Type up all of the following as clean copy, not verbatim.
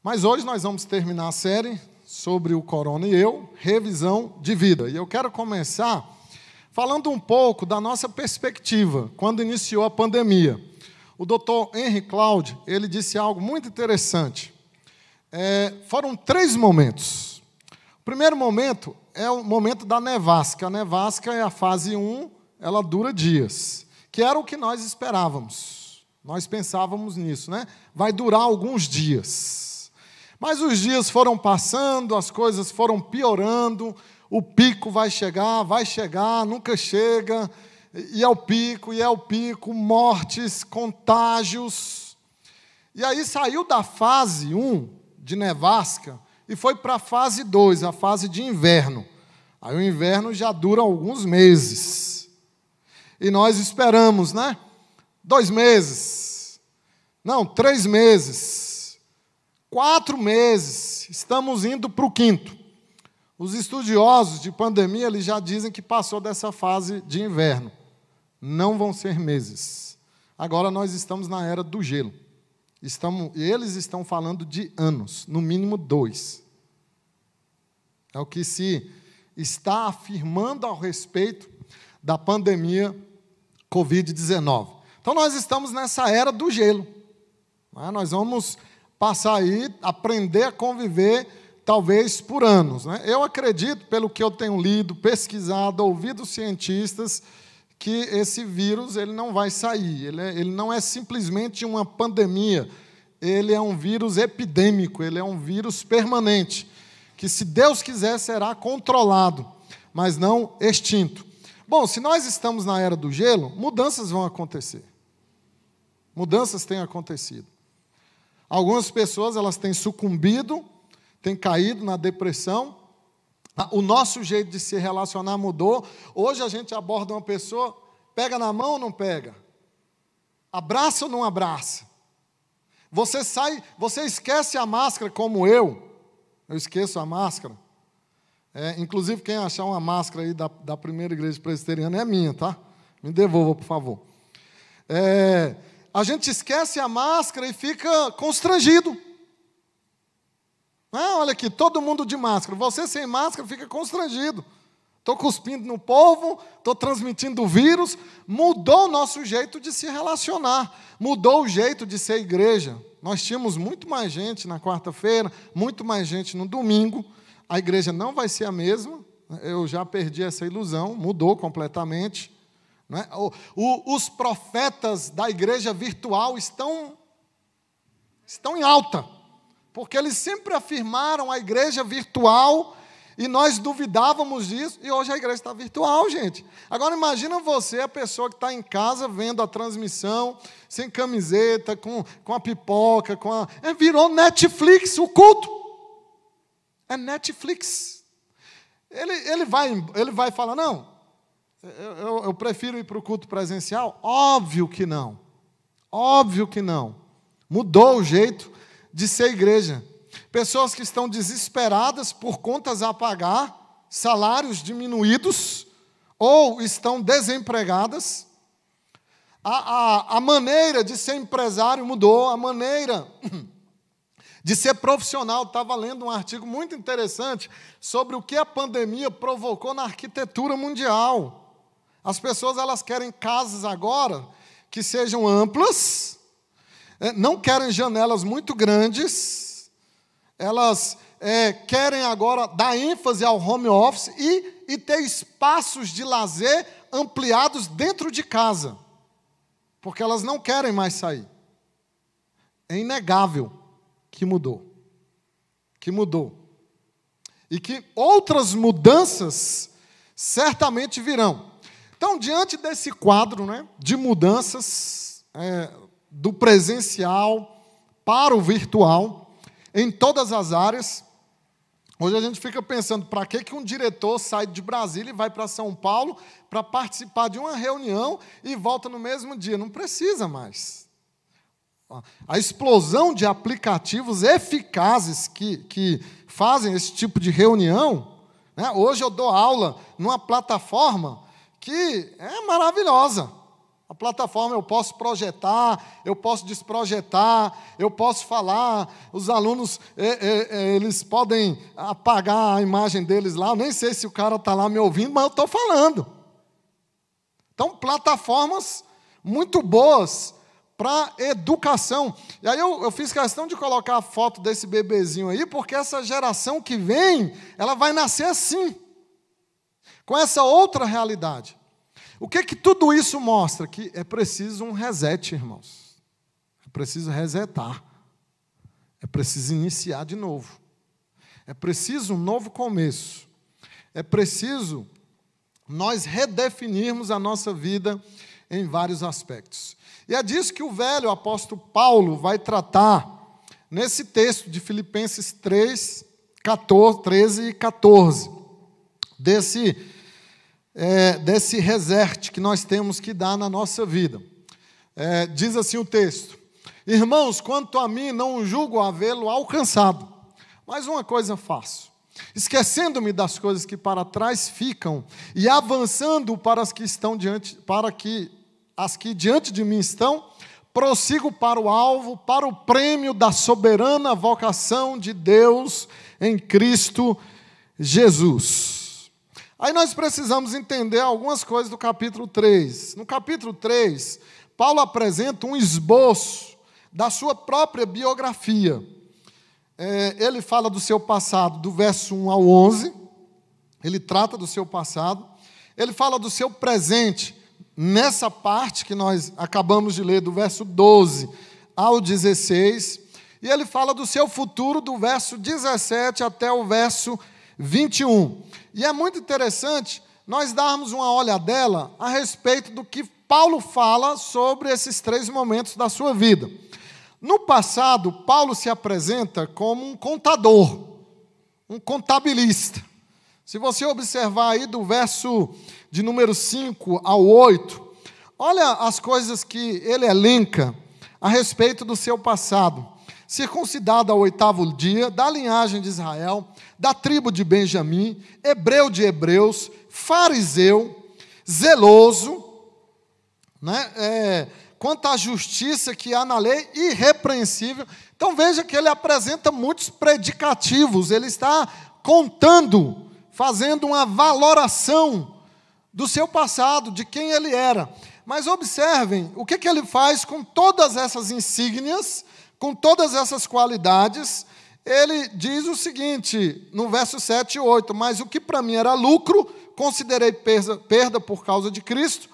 Mas hoje nós vamos terminar a série sobre o Corona e eu, revisão de vida. E eu quero começar falando um pouco da nossa perspectiva, quando iniciou a pandemia. O Dr. Henry Cloud, ele disse algo muito interessante. Foram 3 momentos. O primeiro momento é o momento da nevasca. A nevasca é a fase 1, ela dura dias, que era o que nós esperávamos. Nós pensávamos nisso, né? Vai durar alguns dias. Mas os dias foram passando, as coisas foram piorando, o pico vai chegar, nunca chega, e é o pico, mortes, contágios. E aí saiu da fase 1 de nevasca e foi para a fase 2, a fase de inverno. Aí o inverno já dura alguns meses. E nós esperamos, né? 2 meses. Não, 3 meses. 4 meses. Estamos indo para o 5º. Os estudiosos de pandemia eles já dizem que passou dessa fase de inverno. Não vão ser meses. Agora nós estamos na era do gelo. Eles estão falando de anos, no mínimo 2. É o que se está afirmando ao respeito da pandemia Covid-19. Então nós estamos nessa era do gelo. Nós vamos passar aí, aprender a conviver, talvez por anos. Eu acredito, pelo que eu tenho lido, pesquisado, ouvido cientistas, que esse vírus ele não vai sair. Ele não é simplesmente uma pandemia, ele é um vírus epidêmico, ele é um vírus permanente, que, se Deus quiser, será controlado, mas não extinto. Bom, se nós estamos na era do gelo, mudanças vão acontecer. Mudanças têm acontecido. Algumas pessoas elas têm sucumbido, têm caído na depressão. O nosso jeito de se relacionar mudou. Hoje a gente aborda uma pessoa, pega na mão ou não pega? Abraça ou não abraça? Você esquece a máscara como eu esqueço a máscara. Inclusive, quem achar uma máscara aí da primeira igreja presbiteriana é minha, tá? Me devolva, por favor. A gente esquece a máscara e fica constrangido. Olha aqui, todo mundo de máscara. Você sem máscara fica constrangido. Estou cuspindo no povo, estou transmitindo o vírus. Mudou o nosso jeito de se relacionar. Mudou o jeito de ser igreja. Nós tínhamos muito mais gente na quarta-feira, muito mais gente no domingo. A igreja não vai ser a mesma. Eu já perdi essa ilusão, mudou completamente. Os profetas da igreja virtual estão em alta. Porque eles sempre afirmaram a igreja virtual e nós duvidávamos disso, e hoje a igreja está virtual, gente. Agora imagina você, a pessoa que está em casa vendo a transmissão, sem camiseta, com a pipoca, virou Netflix, o culto. É Netflix. Ele vai falar, não, eu prefiro ir para o culto presencial? Óbvio que não. Óbvio que não. Mudou o jeito de ser igreja. Pessoas que estão desesperadas por contas a pagar, salários diminuídos, ou estão desempregadas. A maneira de ser empresário mudou, a maneira de ser profissional. Estava lendo um artigo muito interessante sobre o que a pandemia provocou na arquitetura mundial. As pessoas elas querem casas agora que sejam amplas, não querem janelas muito grandes, elas querem agora dar ênfase ao home office e ter espaços de lazer ampliados dentro de casa, porque elas não querem mais sair. É inegável que mudou. E que outras mudanças certamente virão. Então, diante desse quadro, de mudanças, do presencial para o virtual, em todas as áreas. Hoje a gente fica pensando, para que um diretor sai de Brasília e vai para São Paulo para participar de uma reunião e volta no mesmo dia? Não precisa mais. A explosão de aplicativos eficazes que fazem esse tipo de reunião, Hoje eu dou aula numa plataforma que é maravilhosa. A plataforma eu posso projetar, eu posso desprojetar, eu posso falar, os alunos, eles podem apagar a imagem deles lá, eu nem sei se o cara está lá me ouvindo, mas eu estou falando. Então, plataformas muito boas para educação. E aí eu fiz questão de colocar a foto desse bebezinho aí, porque essa geração que vem, ela vai nascer assim, com essa outra realidade. O que tudo isso mostra? Que é preciso um reset, irmãos. É preciso resetar. É preciso iniciar de novo. É preciso um novo começo. É preciso nós redefinirmos a nossa vida em vários aspectos. E é disso que o velho apóstolo Paulo vai tratar nesse texto de Filipenses 3, 13 e 14. Desse reset que nós temos que dar na nossa vida. Diz assim o texto: irmãos, quanto a mim, não julgo havê-lo alcançado, mas uma coisa faço, esquecendo-me das coisas que para trás ficam e avançando para as que estão as que diante de mim estão, prossigo para o alvo, para o prêmio da soberana vocação de Deus em Cristo Jesus. Aí nós precisamos entender algumas coisas do capítulo 3. No capítulo 3, Paulo apresenta um esboço da sua própria biografia. Ele fala do seu passado, do verso 1 ao 11, ele trata do seu passado. Ele fala do seu presente, nessa parte que nós acabamos de ler, do verso 12 ao 16. E ele fala do seu futuro, do verso 17 até o verso 21. E é muito interessante nós darmos uma olhadela a respeito do que Paulo fala sobre esses 3 momentos da sua vida. No passado, Paulo se apresenta como um contador, um contabilista. Se você observar aí do verso de número 5 ao 8, olha as coisas que ele elenca a respeito do seu passado. Circuncidado ao 8º dia, da linhagem de Israel, da tribo de Benjamim, hebreu de hebreus, fariseu, zeloso, quanto à justiça que há na lei, irrepreensível. Então veja que ele apresenta muitos predicativos, ele está contando, fazendo uma valoração do seu passado, de quem ele era. Mas observem o que ele faz com todas essas insígnias, com todas essas qualidades. Ele diz o seguinte, no verso 7 e 8, mas o que para mim era lucro, considerei perda por causa de Cristo.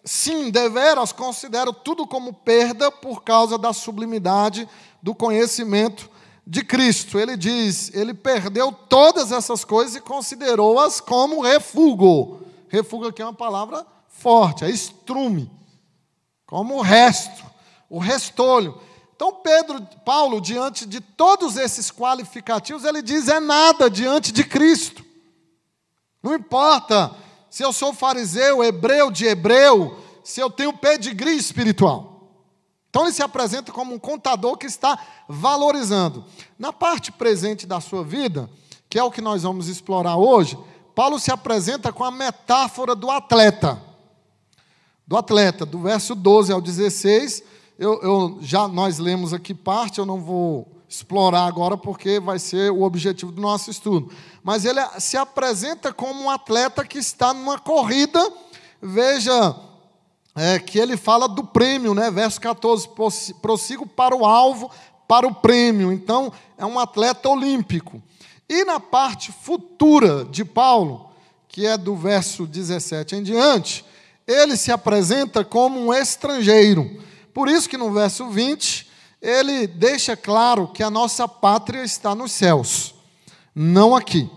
Sim, deveras, considero tudo como perda por causa da sublimidade do conhecimento de Cristo. Ele diz, ele perdeu todas essas coisas e considerou-as como refúgio. Refúgio aqui é uma palavra forte, é estrume, como o resto, o restolho. Então, Paulo, diante de todos esses qualificativos, ele diz, é nada diante de Cristo. Não importa se eu sou fariseu, hebreu de hebreu, se eu tenho pedigree espiritual. Então, ele se apresenta como um contador que está valorizando. Na parte presente da sua vida, que é o que nós vamos explorar hoje, Paulo se apresenta com a metáfora do atleta. Do verso 12 ao 16, nós lemos aqui parte, eu não vou explorar agora porque vai ser o objetivo do nosso estudo. Mas ele se apresenta como um atleta que está numa corrida. Veja que ele fala do prêmio, verso 14, prossigo para o alvo, para o prêmio. Então, é um atleta olímpico. E na parte futura de Paulo, que é do verso 17 em diante, ele se apresenta como um estrangeiro. Por isso que no verso 20, ele deixa claro que a nossa pátria está nos céus, não aqui.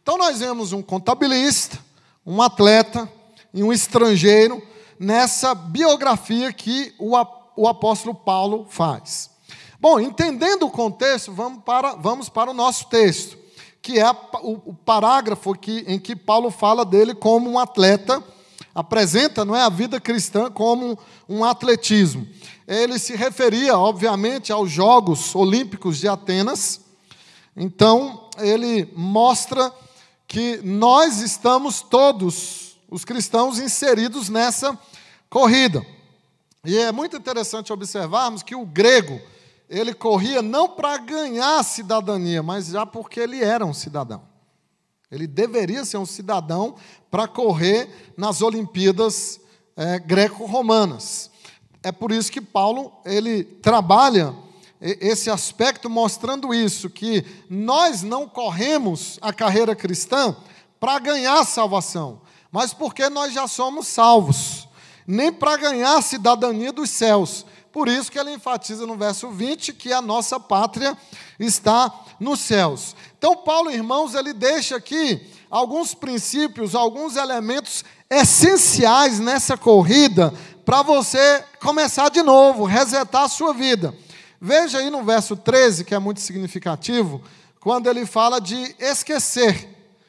Então nós vemos um contabilista, um atleta e um estrangeiro nessa biografia que o apóstolo Paulo faz. Bom, entendendo o contexto, vamos para o nosso texto, que é o parágrafo em que Paulo fala dele como um atleta, apresenta, a vida cristã como um atletismo. Ele se referia, obviamente, aos Jogos Olímpicos de Atenas. Então, ele mostra que nós estamos todos, os cristãos inseridos nessa corrida. E é muito interessante observarmos que o grego, ele corria não para ganhar a cidadania, mas já porque ele era um cidadão. Ele deveria ser um cidadão para correr nas Olimpíadas greco-romanas. É por isso que Paulo ele trabalha esse aspecto mostrando isso, que nós não corremos a carreira cristã para ganhar a salvação, mas porque nós já somos salvos, nem para ganhar a cidadania dos céus. Por isso que ele enfatiza no verso 20 que a nossa pátria está nos céus. Então, Paulo, irmãos, ele deixa aqui alguns princípios, alguns elementos essenciais nessa corrida para você começar de novo, resetar a sua vida. Veja aí no verso 13, que é muito significativo, quando ele fala de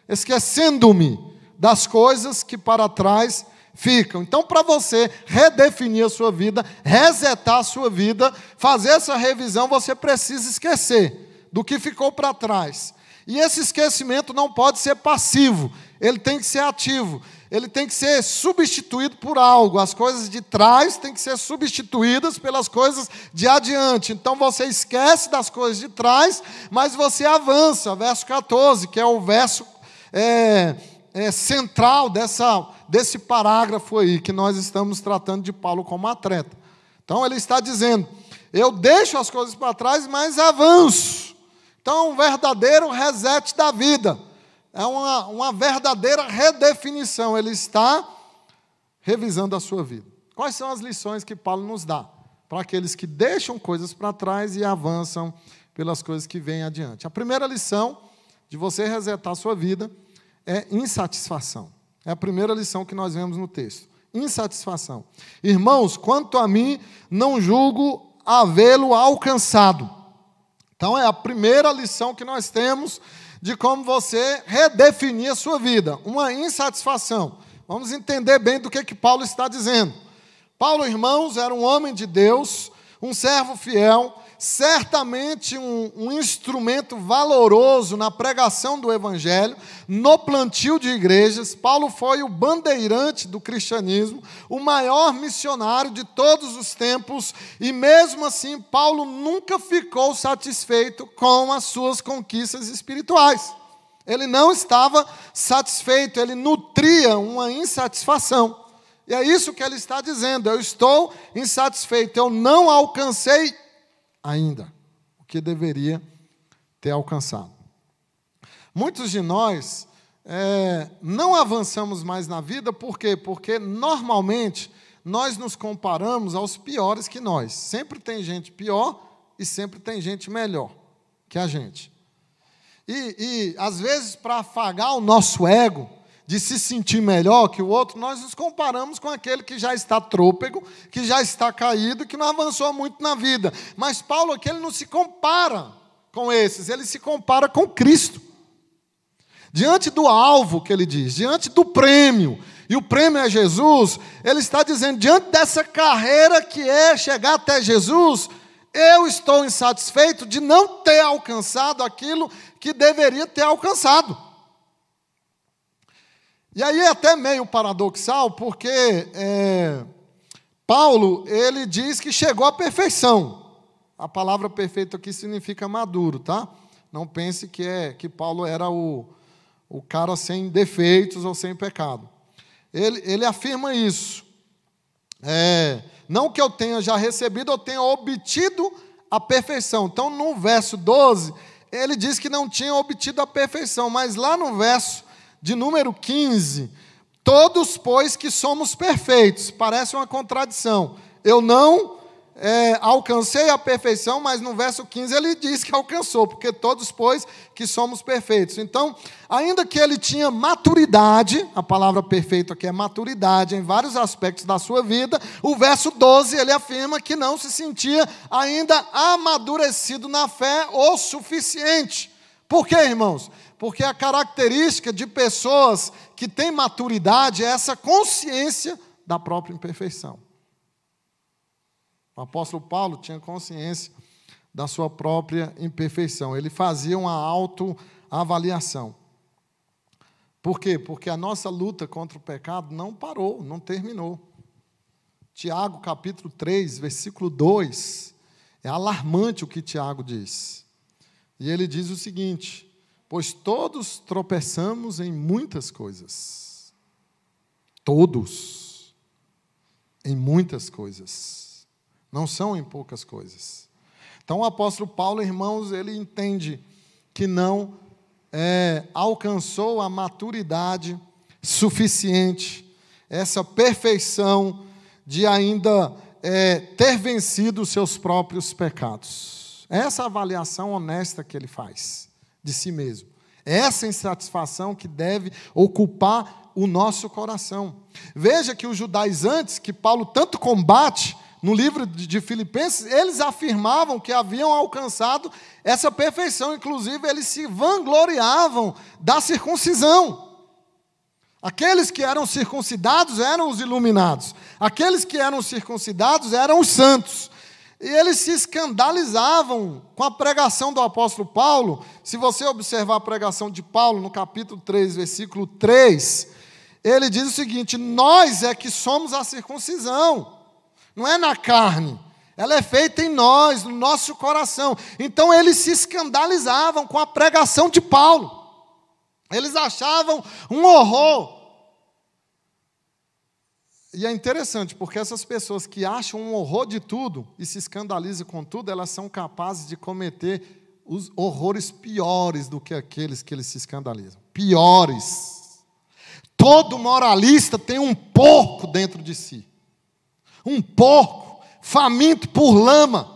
esquecendo-me das coisas que para trás ficam. Então, para você redefinir a sua vida, resetar a sua vida, fazer essa revisão, você precisa esquecer do que ficou para trás. E esse esquecimento não pode ser passivo, ele tem que ser ativo, ele tem que ser substituído por algo. As coisas de trás têm que ser substituídas pelas coisas de adiante. Então você esquece das coisas de trás, mas você avança. Verso 14, que é o verso central desse parágrafo aí, que nós estamos tratando de Paulo como atleta. Então ele está dizendo, eu deixo as coisas para trás, mas avanço. Então, um verdadeiro reset da vida. É uma verdadeira redefinição. Ele está revisando a sua vida. Quais são as lições que Paulo nos dá para aqueles que deixam coisas para trás e avançam pelas coisas que vêm adiante? A primeira lição de você resetar a sua vida é insatisfação. É a primeira lição que nós vemos no texto. Insatisfação. Irmãos, quanto a mim, não julgo havê-lo alcançado. Então, é a primeira lição que nós temos de como você redefinir a sua vida. Uma insatisfação. Vamos entender bem do que Paulo está dizendo. Paulo, irmãos, era um homem de Deus, um servo fiel, certamente um instrumento valoroso na pregação do Evangelho, no plantio de igrejas. Paulo foi o bandeirante do cristianismo, o maior missionário de todos os tempos, e mesmo assim Paulo nunca ficou satisfeito com as suas conquistas espirituais. Ele não estava satisfeito, ele nutria uma insatisfação. E é isso que ele está dizendo, eu estou insatisfeito, eu não alcancei ainda o que deveria ter alcançado. Muitos de nós não avançamos mais na vida, por quê? Porque normalmente nós nos comparamos aos piores que nós. Sempre tem gente pior e sempre tem gente melhor que a gente. E às vezes, para afagar o nosso ego, de se sentir melhor que o outro, nós nos comparamos com aquele que já está trôpego, que já está caído, que não avançou muito na vida. Mas Paulo aqui, ele não se compara com esses, ele se compara com Cristo. Diante do alvo, que ele diz, diante do prêmio, e o prêmio é Jesus, ele está dizendo, diante dessa carreira que é chegar até Jesus, eu estou insatisfeito de não ter alcançado aquilo que deveria ter alcançado. E aí é até meio paradoxal, porque Paulo, ele diz que chegou à perfeição. A palavra perfeito aqui significa maduro, tá? Não pense que Paulo era o cara sem defeitos ou sem pecado. Ele afirma isso. Não que eu tenha já recebido, eu tenha obtido a perfeição. Então, no verso 12, ele diz que não tinha obtido a perfeição, mas lá no verso de número 15, todos, pois, que somos perfeitos. Parece uma contradição. Eu não alcancei a perfeição, mas no verso 15 ele diz que alcançou, porque todos, pois, que somos perfeitos. Então, ainda que ele tinha maturidade, a palavra perfeito aqui é maturidade, em vários aspectos da sua vida, o verso 12 ele afirma que não se sentia ainda amadurecido na fé o suficiente. Por quê, irmãos? Porque a característica de pessoas que têm maturidade é essa consciência da própria imperfeição. O apóstolo Paulo tinha consciência da sua própria imperfeição. Ele fazia uma autoavaliação. Por quê? Porque a nossa luta contra o pecado não parou, não terminou. Tiago, capítulo 3, versículo 2, é alarmante o que Tiago diz. E ele diz o seguinte: pois todos tropeçamos em muitas coisas. Todos. Em muitas coisas. Não são em poucas coisas. Então o apóstolo Paulo, irmãos, ele entende que não alcançou a maturidade suficiente, essa perfeição de ainda ter vencido os seus próprios pecados. Essa avaliação honesta que ele faz de si mesmo. Essa insatisfação que deve ocupar o nosso coração. Veja que os judaizantes, que Paulo tanto combate no livro de Filipenses, eles afirmavam que haviam alcançado essa perfeição. Inclusive, eles se vangloriavam da circuncisão. Aqueles que eram circuncidados eram os iluminados. Aqueles que eram circuncidados eram os santos. E eles se escandalizavam com a pregação do apóstolo Paulo. Se você observar a pregação de Paulo no capítulo 3, versículo 3, ele diz o seguinte: nós é que somos a circuncisão. Não é na carne, ela é feita em nós, no nosso coração. Então eles se escandalizavam com a pregação de Paulo. Eles achavam um horror. E é interessante, porque essas pessoas que acham um horror de tudo e se escandalizam com tudo, elas são capazes de cometer os horrores piores do que aqueles que eles se escandalizam. Piores. Todo moralista tem um porco dentro de si. Um porco faminto por lama.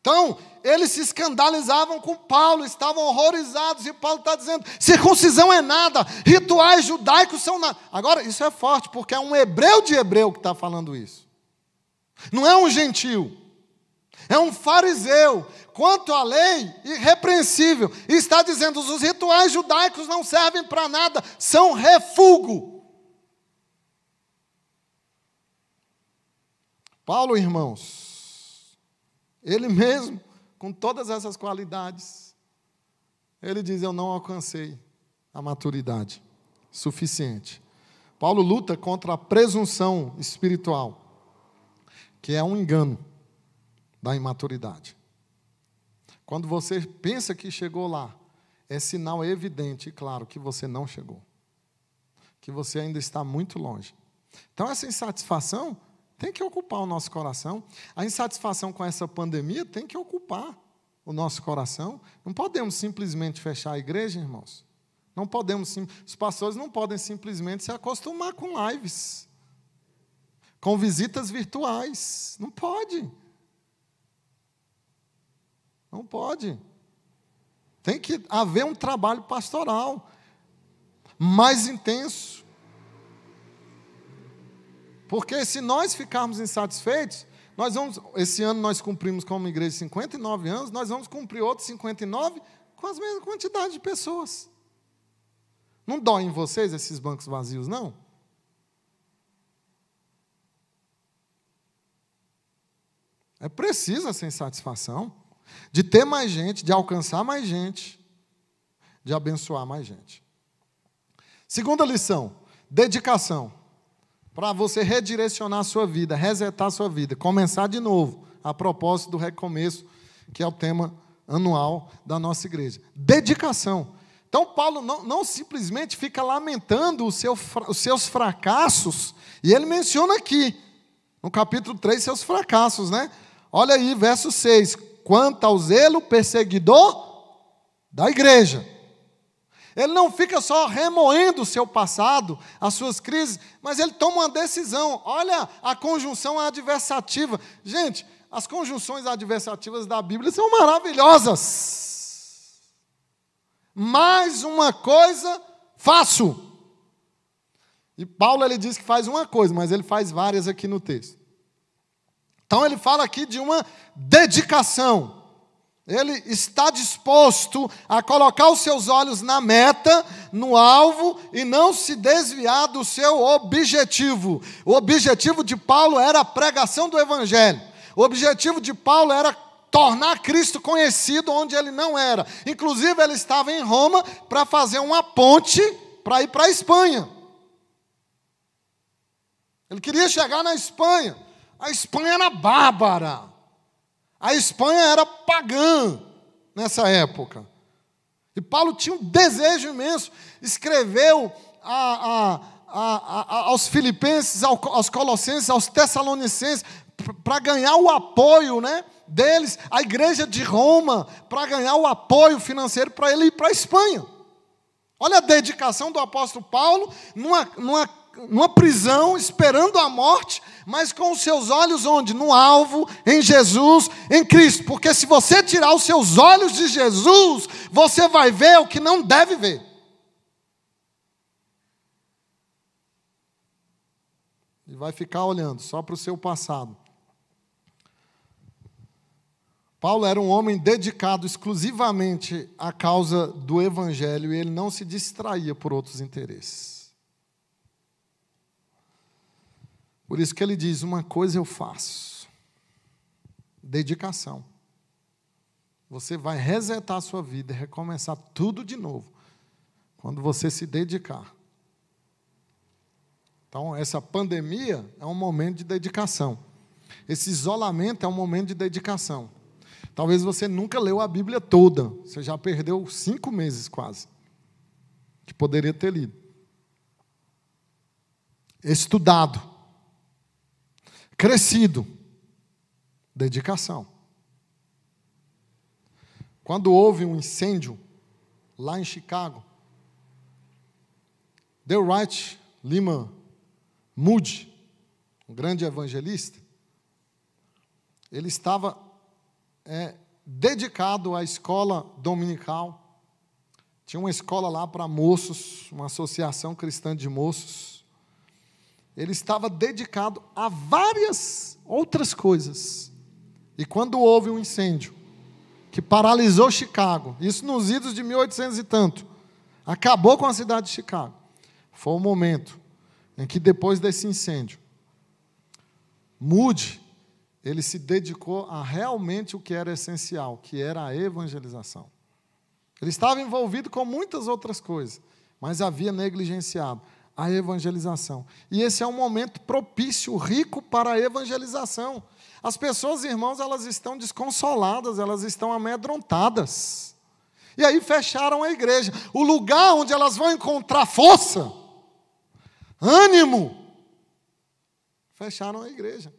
Então, eles se escandalizavam com Paulo, estavam horrorizados, e Paulo está dizendo: circuncisão é nada, rituais judaicos são nada. Agora, isso é forte, porque é um hebreu de hebreu que está falando isso. Não é um gentil, é um fariseu, quanto à lei, irrepreensível, e está dizendo: os rituais judaicos não servem para nada, são refúgio. Paulo, irmãos, ele mesmo, com todas essas qualidades, ele diz: eu não alcancei a maturidade suficiente. Paulo luta contra a presunção espiritual, que é um engano da imaturidade. Quando você pensa que chegou lá, é sinal evidente e claro que você não chegou, que você ainda está muito longe. Então essa insatisfação tem que ocupar o nosso coração. A insatisfação com essa pandemia tem que ocupar o nosso coração. Não podemos simplesmente fechar a igreja, irmãos. Não podemos, os pastores não podem simplesmente se acostumar com lives, com visitas virtuais. Não pode. Não pode. Tem que haver um trabalho pastoral mais intenso. Porque se nós ficarmos insatisfeitos, esse ano nós cumprimos como igreja 59 anos, nós vamos cumprir outros 59 com a mesma quantidade de pessoas. Não dói em vocês esses bancos vazios, não? É preciso essa insatisfação de ter mais gente, de alcançar mais gente, de abençoar mais gente. Segunda lição: dedicação. Para você redirecionar a sua vida, resetar a sua vida, começar de novo, a propósito do recomeço, que é o tema anual da nossa igreja. Dedicação. Então, Paulo não simplesmente fica lamentando os seus fracassos, e ele menciona aqui, no capítulo 3, seus fracassos, né? Olha aí, verso 6. Quanto ao zelo perseguidor da igreja. Ele não fica só remoendo o seu passado, as suas crises, mas ele toma uma decisão. Olha a conjunção adversativa. Gente, as conjunções adversativas da Bíblia são maravilhosas. Mais uma coisa faço. E Paulo, ele diz que faz uma coisa, mas ele faz várias aqui no texto. Então ele fala aqui de uma dedicação. Ele está disposto a colocar os seus olhos na meta, no alvo, e não se desviar do seu objetivo. O objetivo de Paulo era a pregação do Evangelho. O objetivo de Paulo era tornar Cristo conhecido onde ele não era. Inclusive, ele estava em Roma para fazer uma ponte para ir para a Espanha. Ele queria chegar na Espanha. A Espanha era bárbara. A Espanha era pagã nessa época. E Paulo tinha um desejo imenso. Escreveu aos Filipenses, aos Colossenses, aos Tessalonicenses, para ganhar o apoio, né, deles, a igreja de Roma, para ganhar o apoio financeiro para ele ir para a Espanha. Olha a dedicação do apóstolo Paulo, numa prisão, esperando a morte, mas com os seus olhos onde? No alvo, em Jesus, em Cristo. Porque se você tirar os seus olhos de Jesus, você vai ver o que não deve ver. E vai ficar olhando só para o seu passado. Paulo era um homem dedicado exclusivamente à causa do Evangelho e ele não se distraía por outros interesses. Por isso que ele diz, uma coisa eu faço, dedicação. Você vai resetar a sua vida e recomeçar tudo de novo, quando você se dedicar. Então, essa pandemia é um momento de dedicação. Esse isolamento é um momento de dedicação. Talvez você nunca leu a Bíblia toda. Você já perdeu 5 meses quase, que poderia ter lido. Estudado. Crescido. Dedicação. Quando houve um incêndio lá em Chicago, Delwright Lima Moody, um grande evangelista, ele estava dedicado à escola dominical. Tinha uma escola lá para moços, uma associação cristã de moços. Ele estava dedicado a várias outras coisas. E quando houve um incêndio que paralisou Chicago, isso nos idos de 1800 e tanto, acabou com a cidade de Chicago, foi o momento em que, depois desse incêndio, Moody, ele se dedicou a realmente o que era essencial, que era a evangelização. Ele estava envolvido com muitas outras coisas, mas havia negligenciado a evangelização. E esse é um momento propício, rico para a evangelização. As pessoas, irmãos, elas estão desconsoladas, elas estão amedrontadas. E aí fecharam a igreja. O lugar onde elas vão encontrar força, ânimo, fecharam a igreja.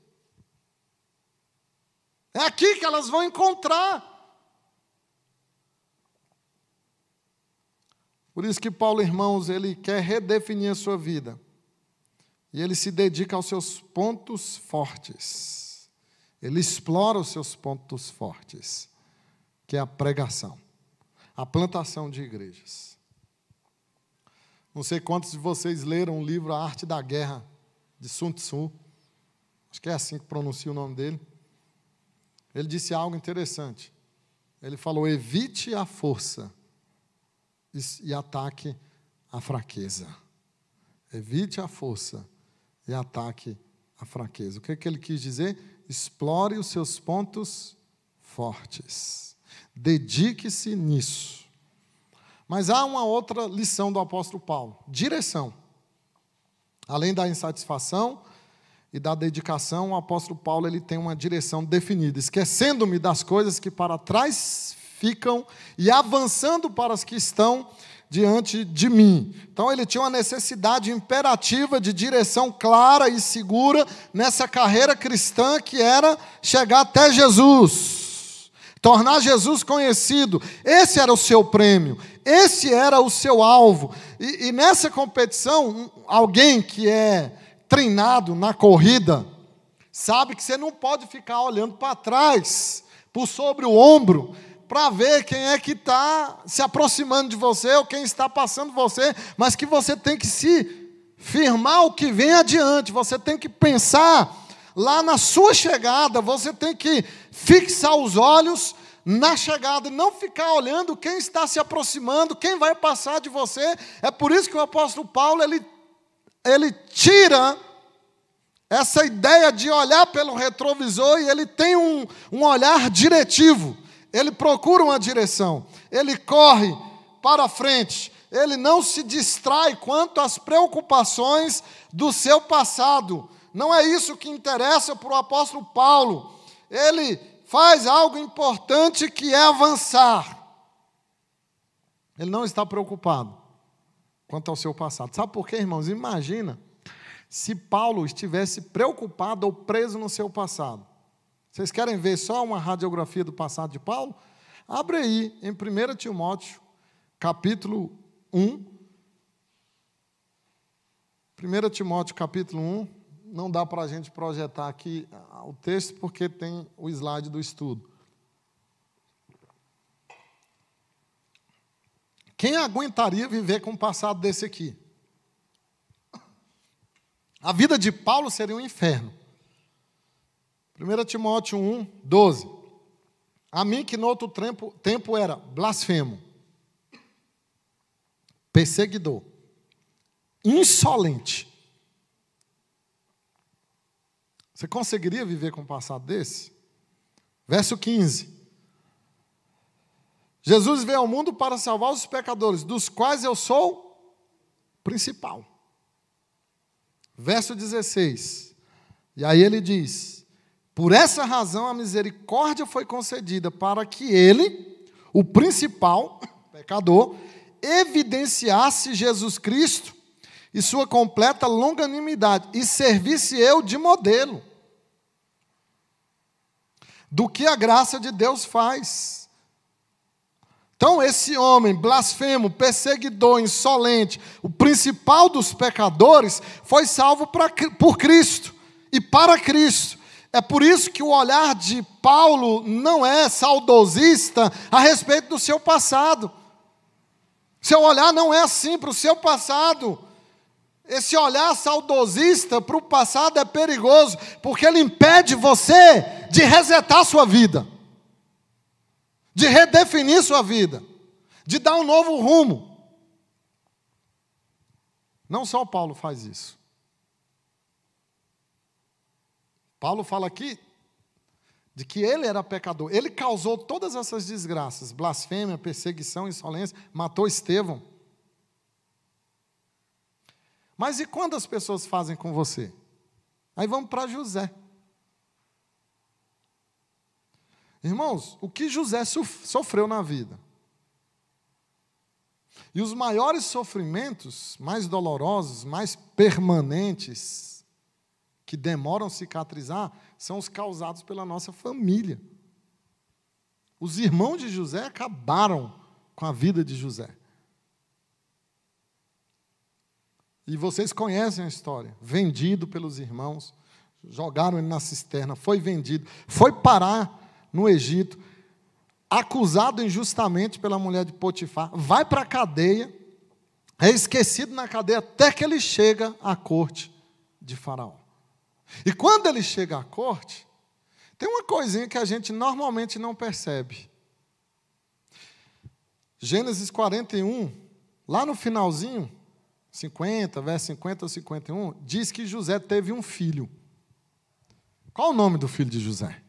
É aqui que elas vão encontrar. Por isso que Paulo, irmãos, ele quer redefinir a sua vida. E ele se dedica aos seus pontos fortes. Ele explora os seus pontos fortes, que é a pregação, a plantação de igrejas. Não sei quantos de vocês leram o livro A Arte da Guerra, de Sun Tzu. Acho que é assim que pronuncia o nome dele. Ele disse algo interessante. Ele falou, evite a força e ataque a fraqueza. Evite a força e ataque a fraqueza. O que ele quis dizer? Explore os seus pontos fortes. Dedique-se nisso. Mas há uma outra lição do apóstolo Paulo. Direção. Além da insatisfação e da dedicação, o apóstolo Paulo ele tem uma direção definida, esquecendo-me das coisas que para trás ficam e avançando para as que estão diante de mim. Então ele tinha uma necessidade imperativa de direção clara e segura nessa carreira cristã que era chegar até Jesus, tornar Jesus conhecido. Esse era o seu prêmio, esse era o seu alvo. E nessa competição, alguém que é treinado na corrida, sabe que você não pode ficar olhando para trás, por sobre o ombro, para ver quem é que está se aproximando de você ou quem está passando você, mas que você tem que se firmar o que vem adiante, você tem que pensar lá na sua chegada, você tem que fixar os olhos na chegada, e não ficar olhando quem está se aproximando, quem vai passar de você. É por isso que o apóstolo Paulo, ele tira Essa ideia de olhar pelo retrovisor e ele tem um olhar diretivo. Ele procura uma direção. Ele corre para frente. Ele não se distrai quanto às preocupações do seu passado. Não é isso que interessa para o apóstolo Paulo. Ele faz algo importante que é avançar. Ele não está preocupado quanto ao seu passado. Sabe por quê, irmãos? Imagina se Paulo estivesse preocupado ou preso no seu passado. Vocês querem ver só uma radiografia do passado de Paulo? Abre aí em 1 Timóteo, capítulo 1. 1 Timóteo, capítulo 1. Não dá para a gente projetar aqui o texto, porque tem o slide do estudo. Quem aguentaria viver com um passado desse aqui? A vida de Paulo seria um inferno. 1 Timóteo 1, 12. A mim que no outro tempo era blasfemo, perseguidor, insolente. Você conseguiria viver com um passado desse? Verso 15. Jesus veio ao mundo para salvar os pecadores, dos quais eu sou principal. Verso 16. E aí ele diz: por essa razão a misericórdia foi concedida, para que ele, o principal pecador, evidenciasse Jesus Cristo e sua completa longanimidade, e servisse eu de modelo do que a graça de Deus faz. Então, esse homem blasfemo, perseguidor, insolente, o principal dos pecadores, foi salvo por Cristo e para Cristo. É por isso que o olhar de Paulo não é saudosista a respeito do seu passado. Seu olhar não é assim para o seu passado. Esse olhar saudosista para o passado é perigoso, porque ele impede você de resetar sua vida, de redefinir sua vida, de dar um novo rumo. Não só Paulo faz isso. Paulo fala aqui de que ele era pecador. Ele causou todas essas desgraças: blasfêmia, perseguição, insolência, matou Estevão. Mas e quando as pessoas fazem com você? Aí vamos para José. Irmãos, o que José sofreu na vida? E os maiores sofrimentos, mais dolorosos, mais permanentes, que demoram a cicatrizar, são os causados pela nossa família. Os irmãos de José acabaram com a vida de José. E vocês conhecem a história. Vendido pelos irmãos, jogaram ele na cisterna, foi vendido, foi parar no Egito, acusado injustamente pela mulher de Potifar, vai para a cadeia, é esquecido na cadeia até que ele chega à corte de Faraó. E quando ele chega à corte, tem uma coisinha que a gente normalmente não percebe. Gênesis 41, lá no finalzinho, 50, verso 50 ou 51, diz que José teve um filho. Qual o nome do filho de José?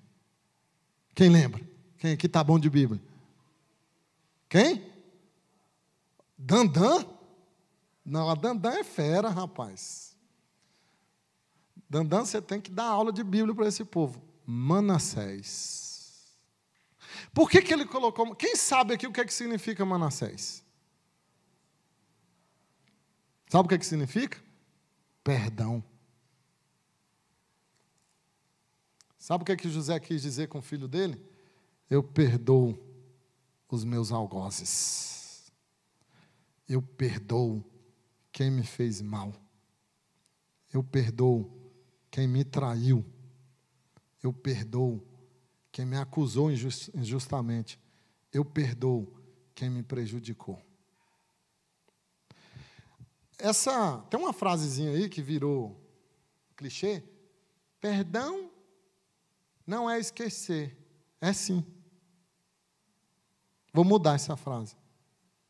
Quem lembra? Quem aqui está bom de Bíblia? Quem? Dandã? Não, a Dandã é fera, rapaz. Dandã, você tem que dar aula de Bíblia para esse povo. Manassés. Por que ele colocou... Quem sabe aqui o que é que significa Manassés? Sabe o que significa? Perdão. Sabe o que José quis dizer com o filho dele? Eu perdoo os meus algozes. Eu perdoo quem me fez mal. Eu perdoo quem me traiu. Eu perdoo quem me acusou injustamente. Eu perdoo quem me prejudicou. Tem uma frasezinha aí que virou clichê. Perdão não é esquecer, é sim. Vou mudar essa frase.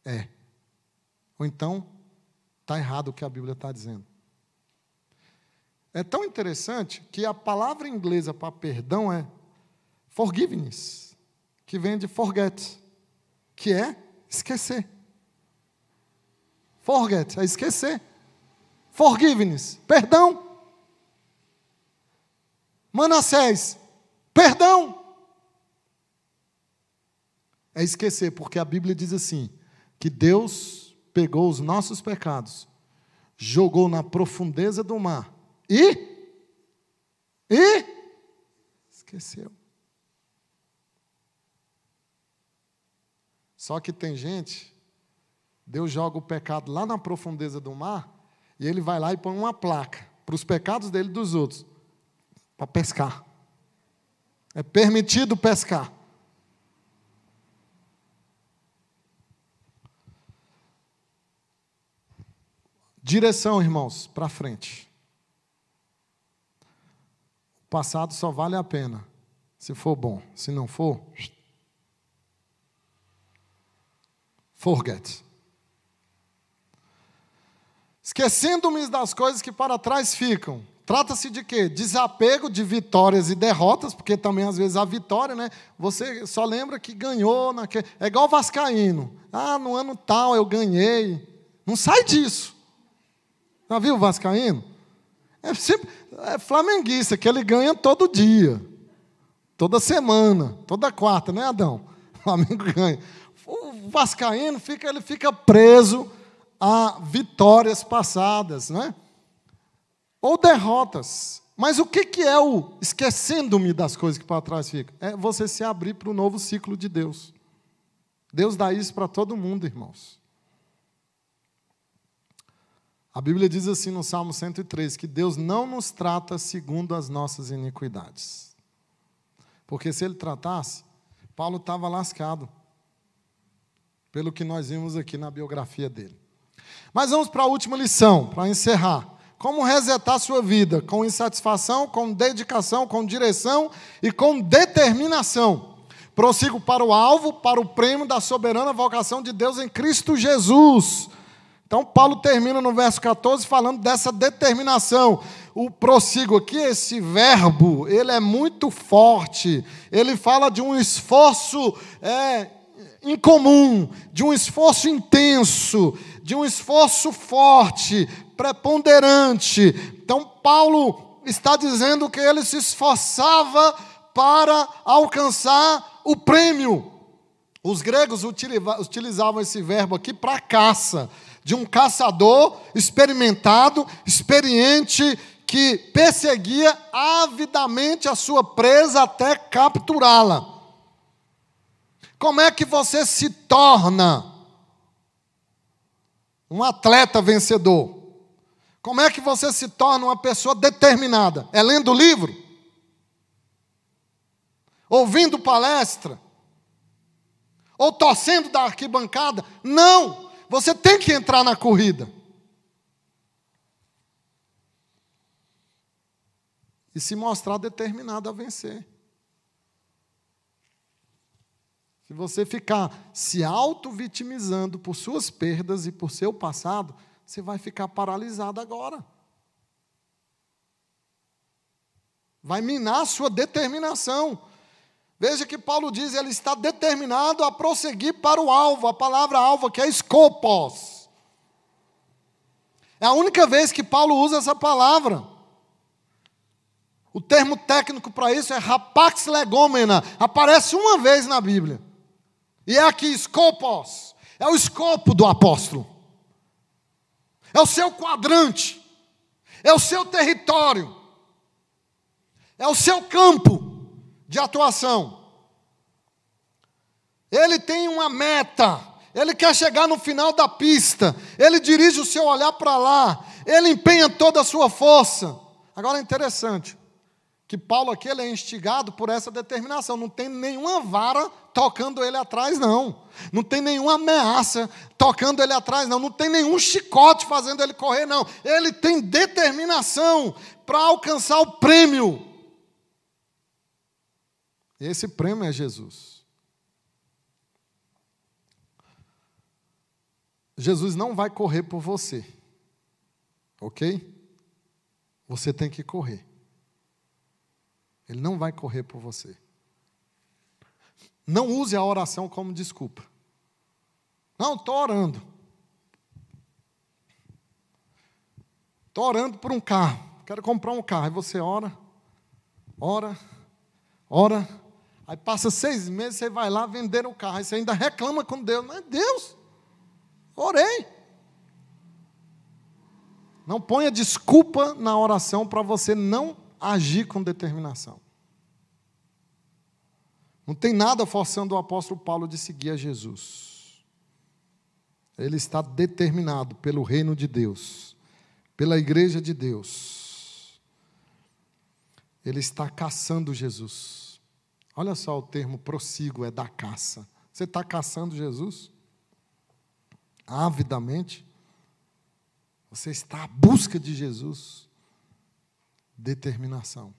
É. Ou então, está errado o que a Bíblia está dizendo. É tão interessante que a palavra inglesa para perdão é forgiveness, que vem de forget, que é esquecer. Forget é esquecer. Forgiveness, perdão. Manassés, perdão. É esquecer, porque a Bíblia diz assim, que Deus pegou os nossos pecados, jogou na profundeza do mar e esqueceu. Só que tem gente, Deus joga o pecado lá na profundeza do mar e ele vai lá e põe uma placa para os pecados dele e dos outros, para pescar. É permitido pescar. Direção, irmãos, para frente. O passado só vale a pena se for bom. Se não for, forget. Esquecendo-me das coisas que para trás ficam. Trata-se de quê? Desapego de vitórias e derrotas, porque também às vezes a vitória, né? Você só lembra que ganhou naquele. É igual o vascaíno. Ah, no ano tal eu ganhei. Não sai disso. Já viu o vascaíno? É flamenguista, que ele ganha todo dia. Toda semana, toda quarta, né, Adão? O Flamengo ganha. O vascaíno ele fica preso a vitórias passadas, né? Ou derrotas. Mas o que é o esquecendo-me das coisas que para trás ficam? É você se abrir para o novo ciclo de Deus. Deus dá isso para todo mundo, irmãos. A Bíblia diz assim no Salmo 103, que Deus não nos trata segundo as nossas iniquidades. Porque se Ele tratasse, Paulo estava lascado, pelo que nós vimos aqui na biografia dele. Mas vamos para a última lição, para encerrar. Como resetar sua vida? Com insatisfação, com dedicação, com direção e com determinação. Prossigo para o alvo, para o prêmio da soberana vocação de Deus em Cristo Jesus. Então, Paulo termina no verso 14 falando dessa determinação. O prossigo aqui, esse verbo, ele é muito forte. Ele fala de um esforço incomum, de um esforço intenso, de um esforço forte, preponderante. Então, Paulo está dizendo que ele se esforçava para alcançar o prêmio. Os gregos utilizavam esse verbo aqui para caça, de um caçador experimentado, experiente, que perseguia avidamente a sua presa até capturá-la. Como é que você se torna um atleta vencedor? Como é que você se torna uma pessoa determinada? É lendo livro? Ouvindo palestra? Ou torcendo da arquibancada? Não! Você tem que entrar na corrida. E se mostrar determinado a vencer. Se você ficar se auto-vitimizando por suas perdas e por seu passado, você vai ficar paralisado agora. Vai minar a sua determinação. Veja que Paulo diz, ele está determinado a prosseguir para o alvo. A palavra alvo aqui é skopos. É a única vez que Paulo usa essa palavra. O termo técnico para isso é rapax legomena. Aparece uma vez na Bíblia. E é aqui, skopos. É o escopo do apóstolo. É o seu quadrante. É o seu território. É o seu campo de atuação. Ele tem uma meta. Ele quer chegar no final da pista. Ele dirige o seu olhar para lá. Ele empenha toda a sua força. Agora é interessante que Paulo aqui ele é instigado por essa determinação. Não tem nenhuma vara tocando ele atrás, não. Não tem nenhuma ameaça tocando ele atrás, não. Não tem nenhum chicote fazendo ele correr, não. Ele tem determinação para alcançar o prêmio. Esse prêmio é Jesus. Jesus não vai correr por você. Ok? você tem que correr. Ele não vai correr por você. Não use a oração como desculpa. Não, estou orando. Estou orando por um carro. Quero comprar um carro. Aí você ora. Aí passa 6 meses, você vai lá vender o carro. Aí você ainda reclama com Deus. Mas Deus, orei. Não ponha desculpa na oração para você não agir com determinação. Não tem nada forçando o apóstolo Paulo de seguir a Jesus. Ele está determinado pelo reino de Deus, pela igreja de Deus. Ele está caçando Jesus. Olha só o termo prossigo, é da caça. Você está caçando Jesus? Avidamente? Você está à busca de Jesus? Determinação.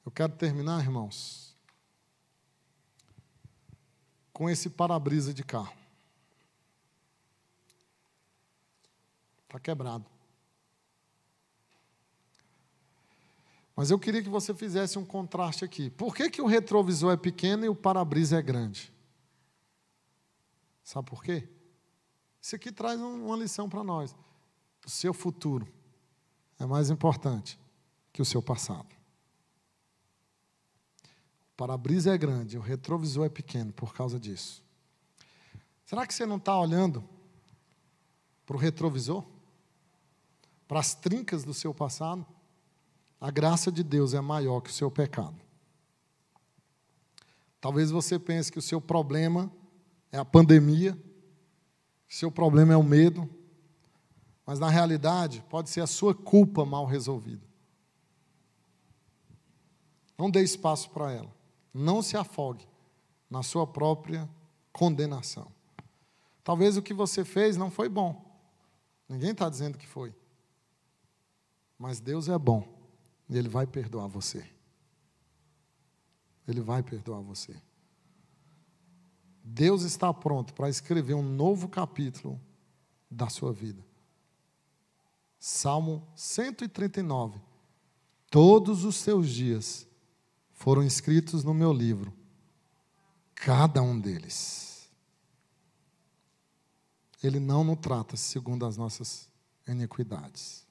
Eu quero terminar, irmãos, com esse para-brisa de carro. Está quebrado. Mas eu queria que você fizesse um contraste aqui. Por que o retrovisor é pequeno e o para-brisa é grande? Sabe por quê? Isso aqui traz uma lição para nós. O seu futuro é mais importante que o seu passado. O para-brisa é grande, o retrovisor é pequeno por causa disso. Será que você não está olhando para o retrovisor? Para as trincas do seu passado? A graça de Deus é maior que o seu pecado. Talvez você pense que o seu problema é a pandemia, que o seu problema é o medo, mas na realidade pode ser a sua culpa mal resolvida. Não dê espaço para ela. Não se afogue na sua própria condenação. Talvez o que você fez não foi bom. Ninguém está dizendo que foi. Mas Deus é bom. E Ele vai perdoar você. Ele vai perdoar você. Deus está pronto para escrever um novo capítulo da sua vida. Salmo 139. Todos os seus dias foram escritos no meu livro, cada um deles. Ele não nos trata segundo as nossas iniquidades.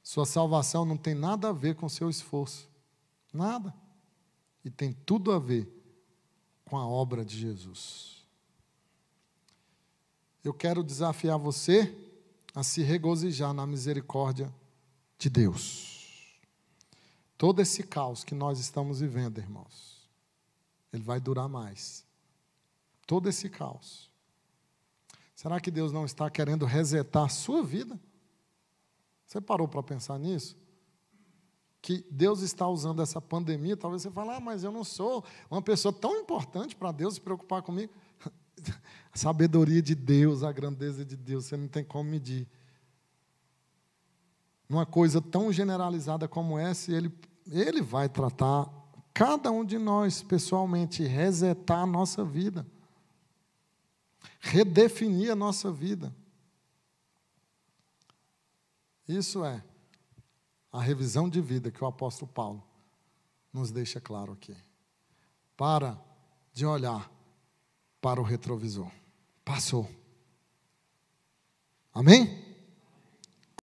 Sua salvação não tem nada a ver com seu esforço. Nada. E tem tudo a ver com a obra de Jesus. Eu quero desafiar você a se regozijar na misericórdia de Deus. Todo esse caos que nós estamos vivendo, irmãos, ele vai durar mais. Todo esse caos. Será que Deus não está querendo resetar a sua vida? Você parou para pensar nisso? Que Deus está usando essa pandemia, talvez você fale, mas eu não sou uma pessoa tão importante para Deus se preocupar comigo. A sabedoria de Deus, a grandeza de Deus, você não tem como medir. Numa coisa tão generalizada como essa, ele vai tratar cada um de nós pessoalmente, resetar a nossa vida, redefinir a nossa vida. Isso é a revisão de vida que o apóstolo Paulo nos deixa claro aqui. Para de olhar para o retrovisor. Passou. Amém?